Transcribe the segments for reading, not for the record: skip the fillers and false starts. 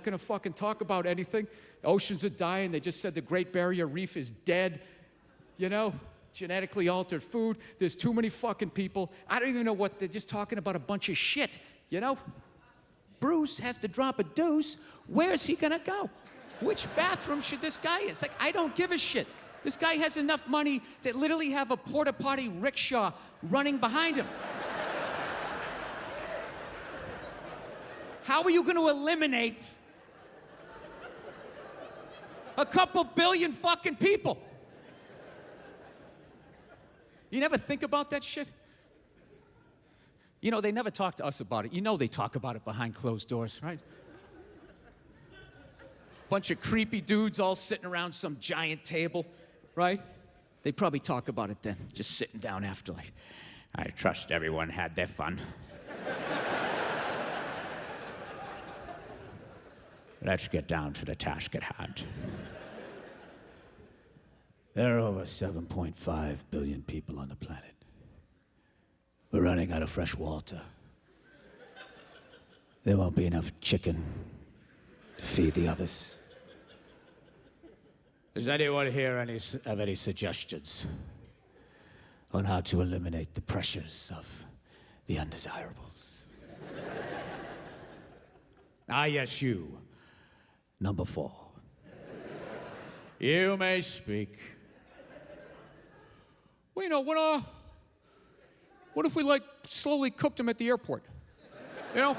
gonna fucking talk about anything. The oceans are dying. They just said the Great Barrier Reef is dead. You know, genetically altered food. There's too many fucking people. I don't even know what, they're just talking about a bunch of shit, you know? Bruce has to drop a deuce. Where's he gonna go? Which bathroom should this guy in? It's like, I don't give a shit. This guy has enough money to literally have a porta potty rickshaw running behind him. How are you gonna eliminate a couple billion fucking people? You never think about that shit? You know, they never talk to us about it. You know they talk about it behind closed doors, right? Bunch of creepy dudes all sitting around some giant table, right? They probably talk about it then, just sitting down after, like, I trust everyone had their fun. Let's get down to the task at hand. There are over 7.5 billion people on the planet. We're running out of fresh water. There won't be enough chicken to feed the others. Does anyone here have any suggestions on how to eliminate the pressures of the undesirables? Ah, yes, you. Number 4. You may speak. Well, you know, what if we, like, slowly cooked them at the airport? You know?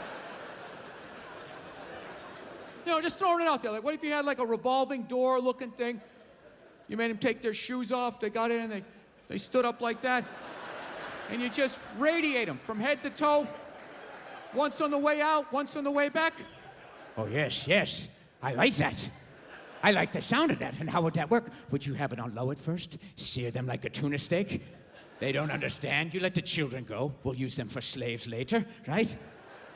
You know, just throwing it out there. Like, what if you had, like, a revolving door looking thing? You made them take their shoes off, they got in, and they stood up like that. And you just radiate them from head to toe. Once on the way out, once on the way back. Oh, yes, yes. I like that. I like the sound of that. And how would that work? Would you have it on low at first? Sear them like a tuna steak? They don't understand. You let the children go. We'll use them for slaves later, right?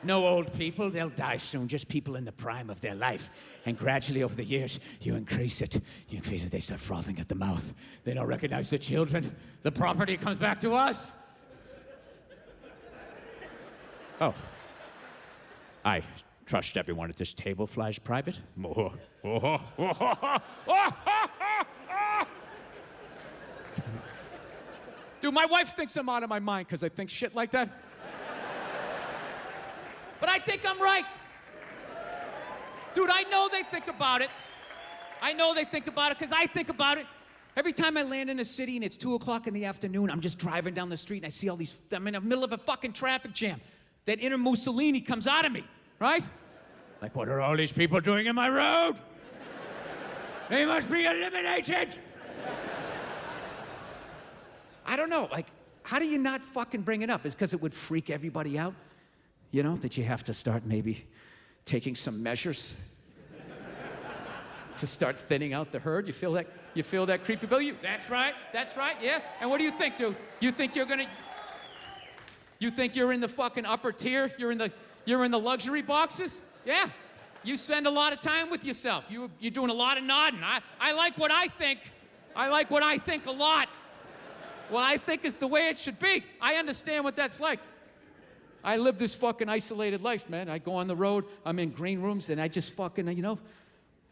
No old people. They'll die soon. Just people in the prime of their life. And gradually over the years, you increase it. You increase it. They start frothing at the mouth. They don't recognize the children. The property comes back to us. Oh. I trust everyone at this table flies private. Dude, my wife thinks I'm out of my mind because I think shit like that. But I think I'm right. Dude, I know they think about it. I know they think about it because I think about it. Every time I land in a city and it's 2 o'clock in the afternoon, I'm just driving down the street and I see all these, I'm in the middle of a fucking traffic jam. That inner Mussolini comes out of me, right? Like, what are all these people doing in my road? They must be eliminated. I don't know, like, how do you not fucking bring it up? Is because it would freak everybody out? You know, that you have to start maybe taking some measures to start thinning out the herd? You feel that? You feel that creepy, Bill? That's right, yeah. And what do you think, dude? You think you're gonna... You think you're in the fucking upper tier? You're in the luxury boxes? Yeah. You spend a lot of time with yourself. You're doing a lot of nodding. I like what I think. I like what I think a lot. What I think is the way it should be. I understand what that's like. I live this fucking isolated life, man. I go on the road, I'm in green rooms, and I just fucking, you know,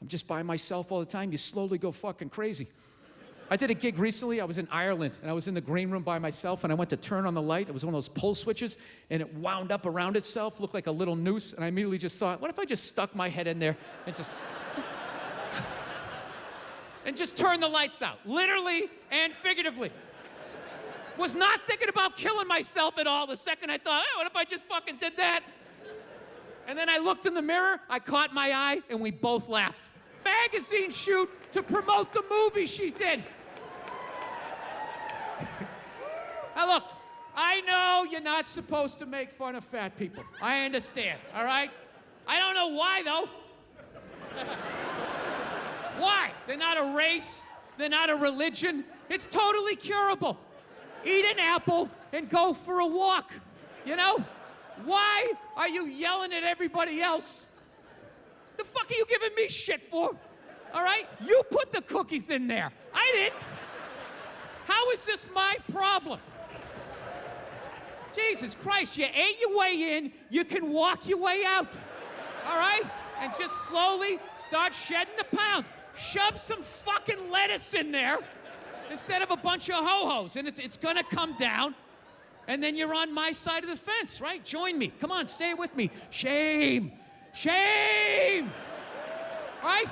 I'm just by myself all the time. You slowly go fucking crazy. I did a gig recently. I was in Ireland, and I was in the green room by myself, and I went to turn on the light. It was one of those pull switches, and it wound up around itself, looked like a little noose, and I immediately just thought, what if I just stuck my head in there and just... and just turned the lights out, literally and figuratively. Was not thinking about killing myself at all the second I thought, what if I just fucking did that? And then I looked in the mirror, I caught my eye, and we both laughed. Magazine shoot to promote the movie she's in. Now look, I know you're not supposed to make fun of fat people. I understand, all right? I don't know why, though. Why? They're not a race. They're not a religion. It's totally curable. Eat an apple and go for a walk, you know? Why are you yelling at everybody else? The fuck are you giving me shit for? All right? You put the cookies in there. I didn't. How is this my problem? Jesus Christ, you ate your way in, you can walk your way out. All right? and just slowly start shedding the pounds. Shove some fucking lettuce in there instead of a bunch of ho-hos, and it's gonna come down, and then you're on my side of the fence, right? Join me. Come on, say it with me. Shame. Shame. Right?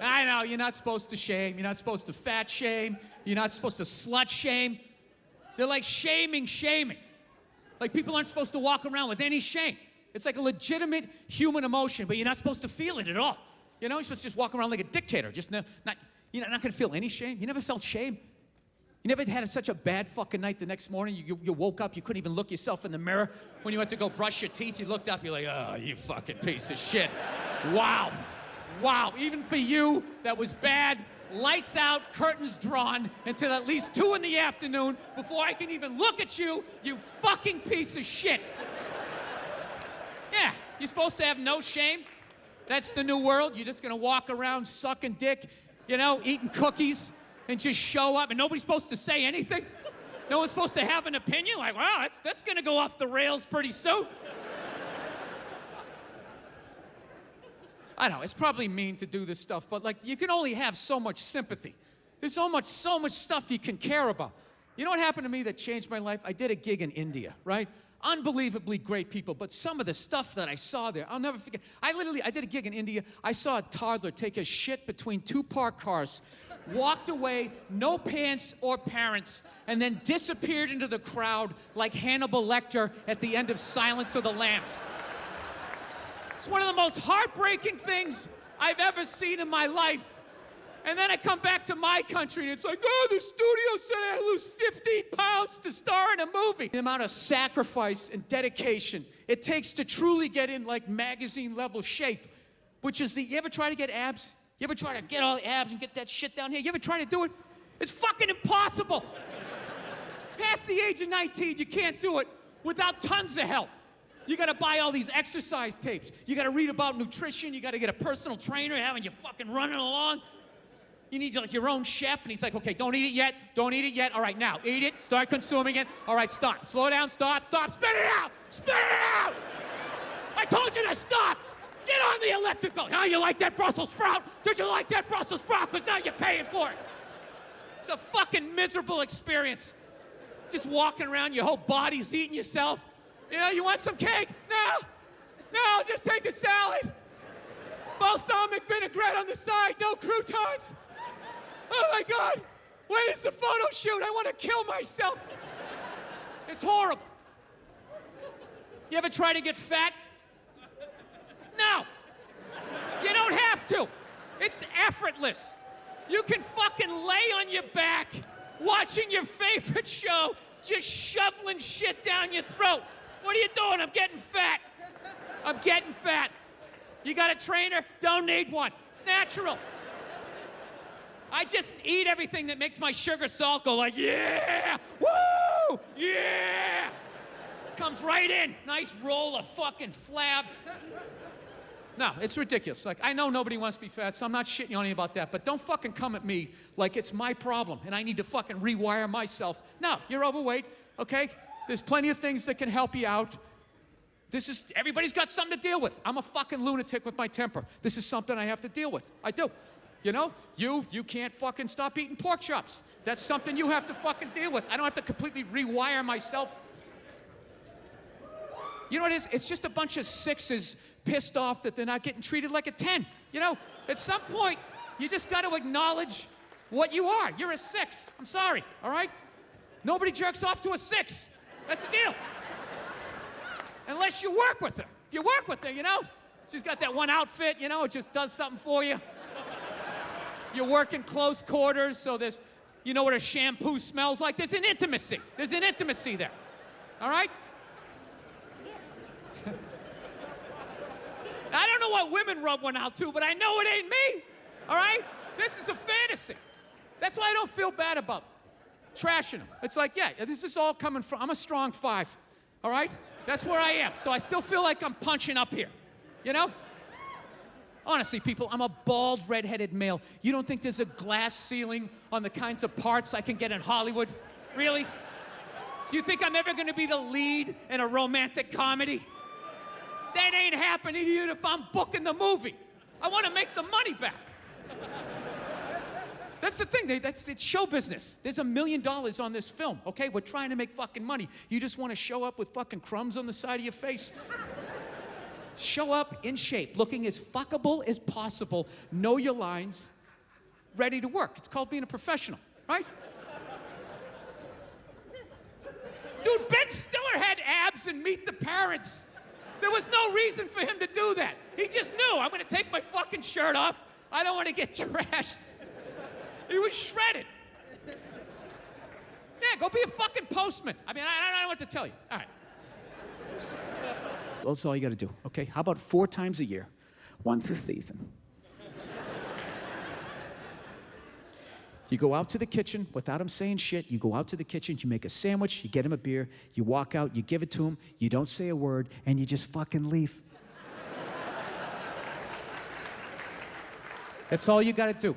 I know, you're not supposed to shame. You're not supposed to fat shame. You're not supposed to slut shame. They're like shaming. Like people aren't supposed to walk around with any shame. It's like a legitimate human emotion, but you're not supposed to feel it at all. You know, you're supposed to just walk around like a dictator. You're not gonna feel any shame. You never felt shame? You never had such a bad fucking night the next morning, you woke up, you couldn't even look yourself in the mirror. When you went to go brush your teeth, you looked up, you're like, oh, you fucking piece of shit. Wow. Wow, even for you, that was bad. Lights out, curtains drawn until at least 2 in the afternoon before I can even look at you, you fucking piece of shit. Yeah, you're supposed to have no shame. That's the new world. You're just gonna walk around sucking dick, you know, eating cookies, and just show up, and nobody's supposed to say anything. No one's supposed to have an opinion. Like, wow, that's gonna go off the rails pretty soon. I know, it's probably mean to do this stuff, but like, you can only have so much sympathy. There's so much stuff you can care about. You know what happened to me that changed my life? I did a gig in India, right? Unbelievably great people, but some of the stuff that I saw there, I'll never forget. I did a gig in India. I saw a toddler take a shit between 2 parked cars, walked away, no pants or parents, and then disappeared into the crowd like Hannibal Lecter at the end of Silence of the Lambs. It's one of the most heartbreaking things I've ever seen in my life. And then I come back to my country and it's like, oh, the studio said I had to lose 15 pounds to star in a movie. The amount of sacrifice and dedication it takes to truly get in like magazine level shape, which is you ever try to get abs? You ever try to get all the abs and get that shit down here? You ever try to do it? It's fucking impossible. Past the age of 19, you can't do it without tons of help. You gotta buy all these exercise tapes. You gotta read about nutrition. You gotta get a personal trainer having you fucking running along. You need like your own chef, and he's like, okay, don't eat it yet. Don't eat it yet. All right, now, eat it. Start consuming it. All right, stop. Slow down, stop. Spit it out. Spit it out. I told you to stop. Get on the elliptical. Now you like that Brussels sprout? Did you like that Brussels sprout? Because now you're paying for it. It's a fucking miserable experience. Just walking around, your whole body's eating yourself. You know, you want some cake? No, just take a salad. Balsamic vinaigrette on the side, no croutons. Oh my God, when is the photo shoot? I want to kill myself. It's horrible. You ever try to get fat? No, you don't have to. It's effortless. You can fucking lay on your back, watching your favorite show, just shoveling shit down your throat. What are you doing? I'm getting fat. I'm getting fat. You got a trainer? Don't need one. It's natural. I just eat everything that makes my sugar salt go like, yeah, woo, yeah. Comes right in. Nice roll of fucking flab. No, it's ridiculous. Like, I know nobody wants to be fat, so I'm not shitting on you about that, but don't fucking come at me like it's my problem and I need to fucking rewire myself. No, you're overweight, okay? There's plenty of things that can help you out. Everybody's got something to deal with. I'm a fucking lunatic with my temper. This is something I have to deal with. I do. You know, you can't fucking stop eating pork chops. That's something you have to fucking deal with. I don't have to completely rewire myself. You know what it is? It's just a bunch of 6s pissed off that they're not getting treated like a 10. You know, at some point, you just got to acknowledge what you are. You're a 6. I'm sorry, all right? Nobody jerks off to a 6. That's the deal. Unless you work with her. If you work with her, you know, she's got that one outfit, you know, it just does something for you. You work in close quarters, so you know what a shampoo smells like? There's an intimacy. There's an intimacy there. All right? I don't know what women rub one out to, but I know it ain't me. All right? This is a fantasy. That's why I don't feel bad about trashing them. It's like, yeah, this is all coming from, I'm a strong 5. All right? That's where I am. So I still feel like I'm punching up here. You know? Honestly, people, I'm a bald, redheaded male. You don't think there's a glass ceiling on the kinds of parts I can get in Hollywood? Really? You think I'm ever going to be the lead in a romantic comedy? That ain't happening even if I'm booking the movie. I want to make the money back. That's the thing. It's show business. There's $1 million on this film, okay? We're trying to make fucking money. You just want to show up with fucking crumbs on the side of your face? Show up in shape, looking as fuckable as possible, know your lines, ready to work. It's called being a professional, right? Dude, Ben Stiller had abs and Meet the Parents. There was no reason for him to do that. He just knew, I'm gonna take my fucking shirt off. I don't want to get trashed. He was shredded. Yeah, go be a fucking postman. I mean, I don't know what to tell you. All right. That's all you got to do, okay? How about 4 times a year, once a season? You go out to the kitchen without him saying shit. You go out to the kitchen, you make a sandwich, you get him a beer, you walk out, you give it to him, you don't say a word, and you just fucking leave. That's all you got to do.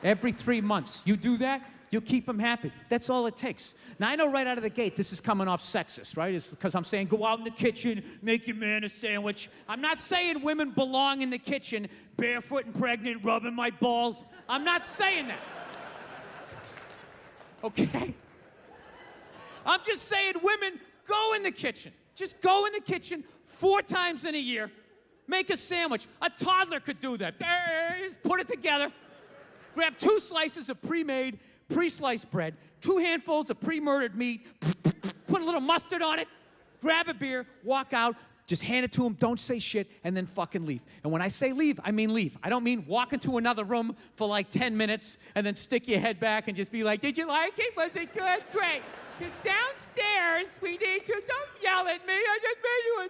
Every 3 months, you do that, you'll keep them happy. That's all it takes. Now, I know right out of the gate, this is coming off sexist, right? It's because I'm saying go out in the kitchen, make your man a sandwich. I'm not saying women belong in the kitchen, barefoot and pregnant, rubbing my balls. I'm not saying that. Okay? I'm just saying women, go in the kitchen. Just go in the kitchen 4 times in a year, make a sandwich. A toddler could do that. Just put it together. Grab 2 slices of pre-made, pre-sliced bread, 2 handfuls of pre-murdered meat, put a little mustard on it, grab a beer, walk out, just hand it to him, don't say shit, and then fucking leave. And when I say leave, I mean leave. I don't mean walk into another room for like 10 minutes and then stick your head back and just be like, did you like it? Was it good? Great. Because downstairs, we need to, don't yell at me, I just made you a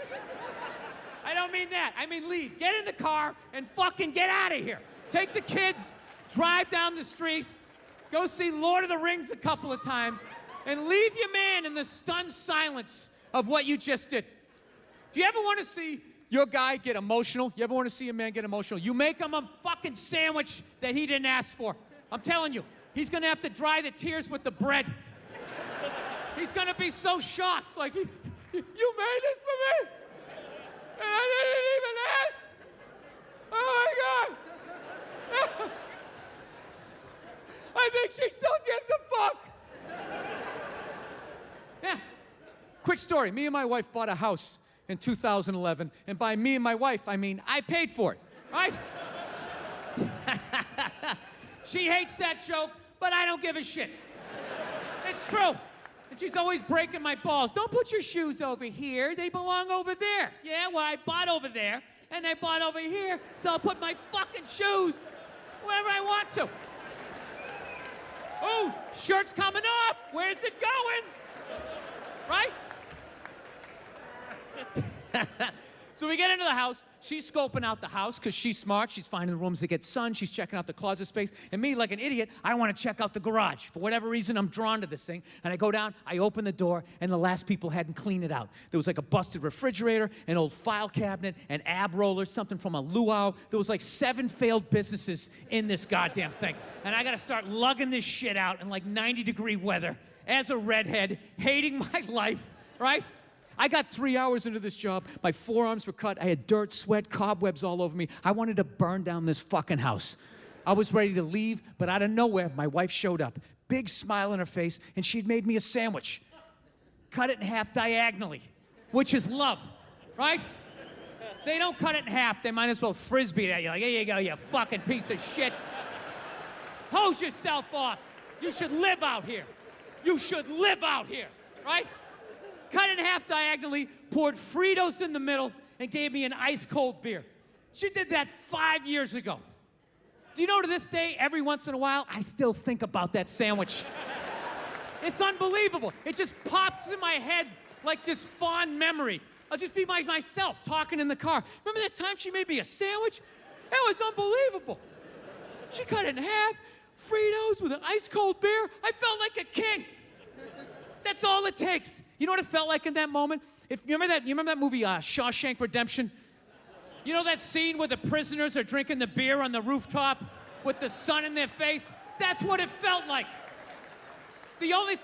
sandwich. I don't mean that. I mean leave. Get in the car and fucking get out of here. Take the kids, drive down the street, go see Lord of the Rings a couple of times, and leave your man in the stunned silence of what you just did. Do you ever want to see your guy get emotional? You ever want to see a man get emotional? You make him a fucking sandwich that he didn't ask for. I'm telling you, he's going to have to dry the tears with the bread. He's going to be so shocked, like, you made this for me? And I didn't even ask? Oh, my God. I think she still gives a fuck. Yeah. Quick story. Me and my wife bought a house in 2011. And by me and my wife, I mean I paid for it, right? She hates that joke, but I don't give a shit. It's true. And she's always breaking my balls. Don't put your shoes over here. They belong over there. Yeah, well, I bought over there, and I bought over here, so I'll put my fucking shoes wherever I want to. Oh, shirt's coming off. Where's it going? Right? So we get into the house. She's scoping out the house because she's smart. She's finding the rooms that get sun. She's checking out the closet space. And me, like an idiot, I want to check out the garage. For whatever reason, I'm drawn to this thing. And I go down, I open the door, and the last people hadn't cleaned it out. There was like a busted refrigerator, an old file cabinet, an ab roller, something from a luau. There was like 7 failed businesses in this goddamn thing. And I got to start lugging this shit out in like 90-degree weather as a redhead, hating my life, right? I got 3 hours into this job. My forearms were cut. I had dirt, sweat, cobwebs all over me. I wanted to burn down this fucking house. I was ready to leave, but out of nowhere, my wife showed up. Big smile on her face, and she'd made me a sandwich. Cut it in half diagonally, which is love, right? They don't cut it in half. They might as well frisbee it at you. Like, here you go, you fucking piece of shit. Hose yourself off. You should live out here. You should live out here, right? Cut it in half diagonally, poured Fritos in the middle, and gave me an ice-cold beer. She did that 5 years ago. Do you know, to this day, every once in a while, I still think about that sandwich. It's unbelievable. It just pops in my head like this fond memory. I'll just be myself talking in the car. Remember that time she made me a sandwich? That was unbelievable. She cut it in half, Fritos with an ice-cold beer. I felt like a king. That's all it takes. You know what it felt like in that moment? You remember that movie, Shawshank Redemption? You know that scene where the prisoners are drinking the beer on the rooftop with the sun in their face? That's what it felt like. The only